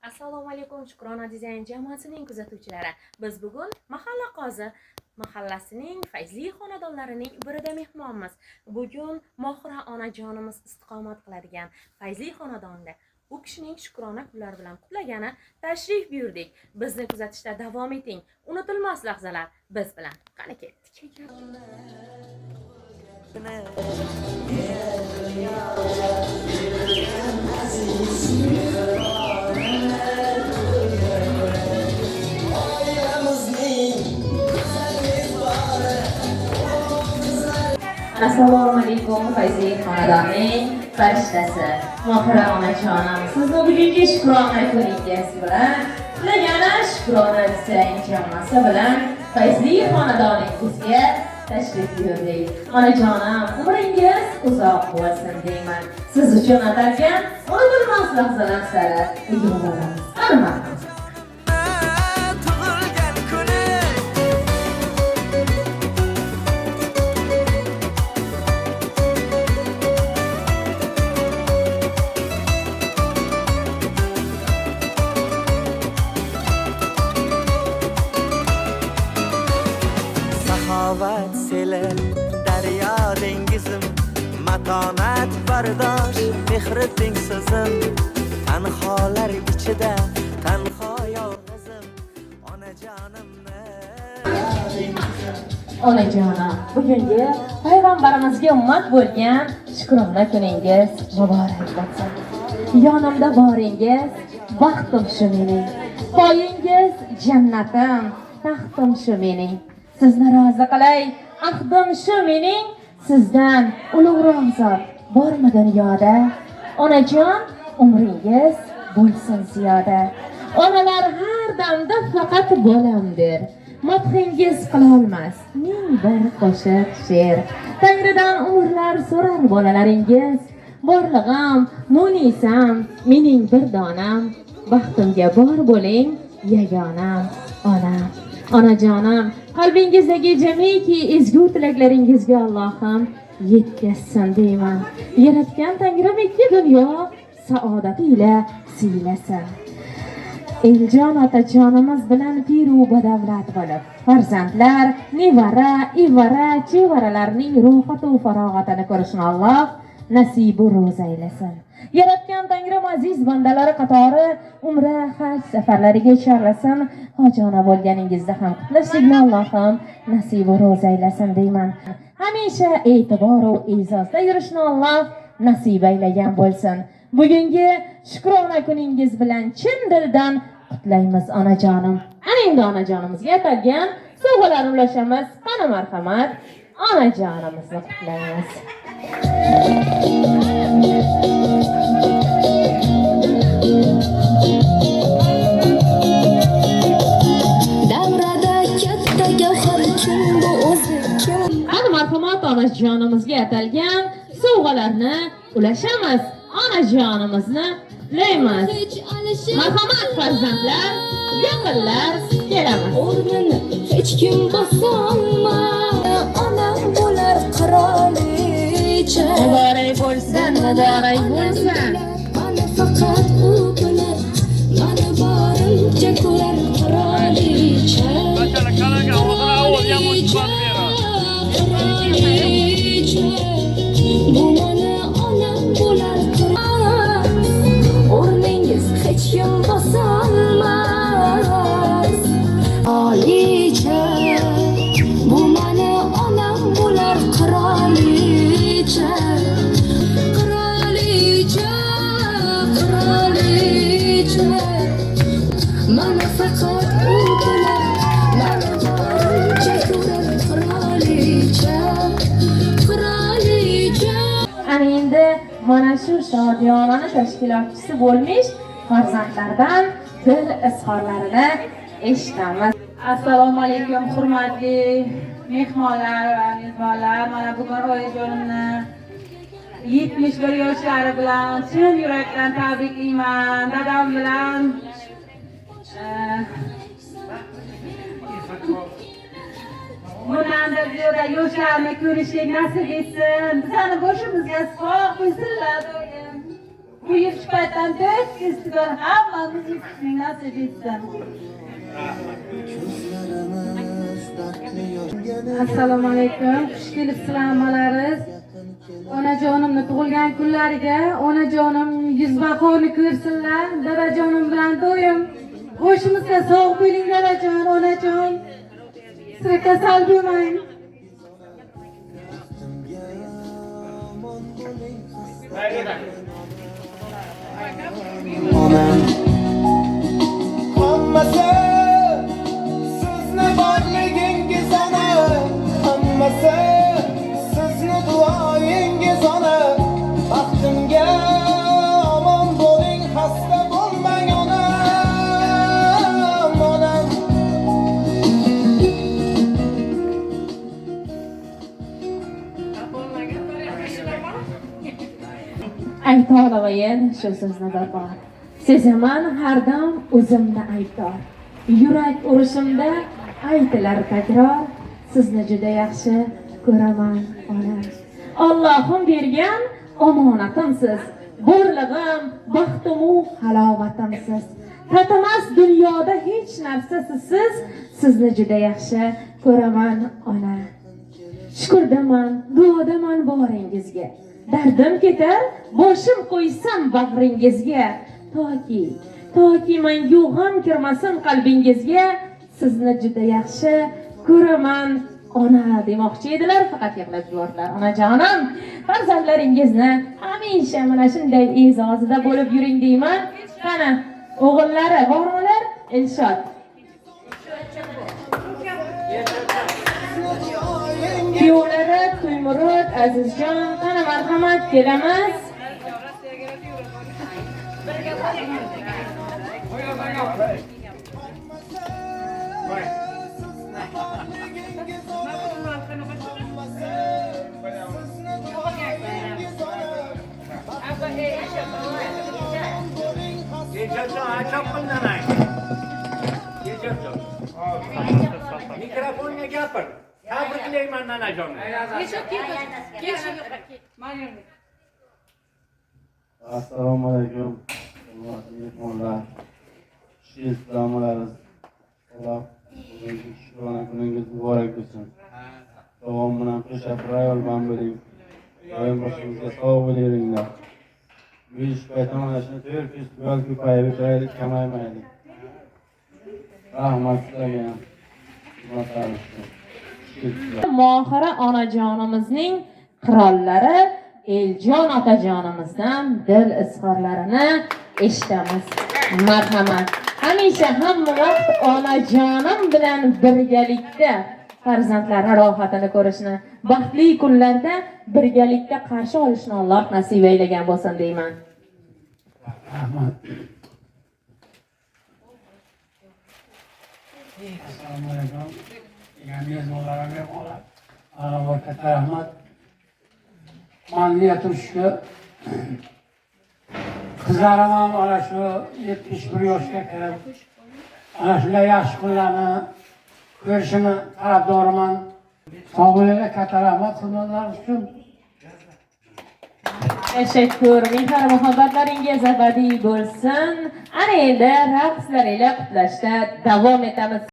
Assalomu alaykum Shukrona dizayn jamoasining kuzatuvchilari. Biz bugun mahalla qozi mahallasining fayzli xonadonlarining birida mehmonmiz. Bugun Mohira onajonimiz istiqomat qiladigan fayzli xonadonda u kishining Shukrona kunlari bilan qutlagani tashrif buyurdik. Bizni kuzatishda davom eting. Unutilmas lahzalar biz bilan. Qani ketdik. Assalomu alaykum fayzli xonadonning farishtasi Mohira onajonim, sizni bugungi Shukrona kuningiz bilan qutlagani Shukrona dizayn jamoasi bilan fayzli xonadoningizga tashrif buyurdik. Onajonim, umringiz uzoq bo'lsin deyman. Siz uchun atalgan unutilmas lahzalar sari yo'llanamiz. Marhamat. Saxovat seli daryo dengizim, matonat bardosh mehri tengsizim, tanholar ichida tanho yolg'izim, onajonimni. Onajonim, bugungi payg'ambarimizga ummat bo'lgan Shukrona kuningiz muborak bo'lsin. Yonimda boringiz, baxtim shu mening. Poyingiz jannatim, taxtim shu mening. Sizni rozi qilay, ahdim shu mening. Sizdan ulug'roq zot bormi dunyoda? Onajon, umringiz bo'lsin ziyoda. Onalar har damda faqat bo'lamdir. Madhingiz qilolmas ming bir qo'shiq she'r. Tangridan umrlar so'rar bolalaringiz. Borlig'im, munisam, mening bir donam. Baxtimga bor bo'ling, yagonam, onam. Onajonim, qalbingizdagi jamiki ezgu tilaklaringizga Allohim yetkazsin deyman. Yaratgan Tangrim ikki dunyo saodati ila siylasin. Eljon otajonimiz bilan piru badavlat bo'lib, farzandlar, nevara, ivara, chevaralarning ro'yxatu farog'atini ko'rishni Alloh nasibu ro'z aylasin. Yaratgan Tangrim aziz bandalari qatori umra, haj safarlariga chorlasin. Hojona bo'lganingizda ham qutlashlikni Allohim nasibu ro'z aylasin deyman. Hamisha e'tibor va e'zozda yurishni Alloh nasib aylagan bo'lsin. Bugungi Shukrona kuningiz bilan chin dildan qutlaymiz onajonim. Ana endi onajonimizga atalgan sovg'alarni ulashamiz. Qani marhamat, onajonimizni qutlaymiz. Qani marhamat, onajonimizga atalgan sovg'alarni ulashamiz. Onajonimizni qutlaymiz. Marhamat farzandlar, yaqinlar, kelamiz. O'rnini hech kim bosolmas. Onam bo'lar qirolicha. Muborak bo'lsin, muborak bo'lsin. Mana faqat u bilan, mana borimcha ko'rar qirolicha. Bu mana onam bo'lar qirolicha. O'rningiz hech kim bosolmas. Qirolicha. Bu mana onam bo'lar qirolicha. Qirolicha, qirolicha. Mana faqat u bilan, mana borimcha ko'rar qirolicha. Qirolicha. Ana endi mana shu shodiyonani tashkilotchisi bo'lmish farzandlardan dil izhorlarini eshitamiz. Assalomu alaykum hurmatli mehmonlar va mezbonlar. Mana bugun oyijonimni 71 yoshlari bilan chin yurakdan tabriklayman. Dadam bilan bundan-da ziyoda yoshlarni ko'rishlik nasib etsin. Bizani boshimizga sog' qo'ysinlar doim. Bu yil paytdan 4 festival hammamizga nasib etsin. Assalomu alaykum. Xush kelibsizlar amalariz. Onajonimni tug'ilgan kunlariga onajonim yuzbaqoni ko'rsinlar. Dadajonim bilan doim boshimizga sog' bo'ling dadajon, onajon. Sizga kasal bo'lmang. onam hammasi sizni borligingiz ona, hammasi sizni duoyingiz ona. Baxtimga omon bo'ling, xasta bo'lmang onam, onam. Aytolg'ayin shu so'zni bir bor. Sezaman har dam o'zimni aybdor. Yurak urishimda aytilar takror. Sizni juda yaxshi ko'raman ona. Allohim bergan omonatimsiz. Borlig'im, baxtimu halovatimsiz. Tatimas dunyoda hech narsa sizsiz. Sizni juda yaxshi ko'raman ona. Shukurdaman, duodaman boringizga. Dardim ketar, boshim qo'ysam bag'ringizga. Toki mangu g'am kirmasin qalbingizga. Sizni juda yaxshi ko'raman ona demoqchi edilar, faqat yig'lab yubordilar. Onajonim, farzandlaringizni hamisha mana shunday e'zozida bo'lib yuring deyman. Qani, o'g'illari bormilar? Elshod. Kuyovlari To'ymurod, Azizjon, qani marhamat kelamiz. Mikrofonga gapir. Tabriklayman nanajonni. Assalomu alaykum. Hurmatli mehmonlar. Assalomu bugungi shukrona kuningiz muborak bo'lsin. Davom bilan qo'shab bilan bo'ling. Doim boshimizga sog' bo'laveringlar. Bu ish paytida mana shu to'rt festival ko'payib turaylik, kamaymaylik. Rahmat sizlarga ham. Mohira onajonimizning qirollari Eljon otajonimizdan dil izhorlarini eshitamiz. Marhamat. Hamisha hamma vaqt onajonim bilan birgalikda farzandlarni rohatini ko'rishni, baxtli kunlarda birgalikda qarshi olishni Alloh nasib aylagan bo'lsin deyman. Rahmat. Assalomu alaykum. Mezbonlarga katta rahmat. Men niyatim shu. Qizlarim ham mana shu 71 yoshga kirib, ana shunday yaxshi kunlarni ko'rishini tarafdoriman. Sog' bo'linglar, katta rahmat xizmatlar uchun. Tashakkur. Mehr muhabbatlaringiz abadiy bo'lsin. Ana endi raqslar ila qutlashda davom etamiz.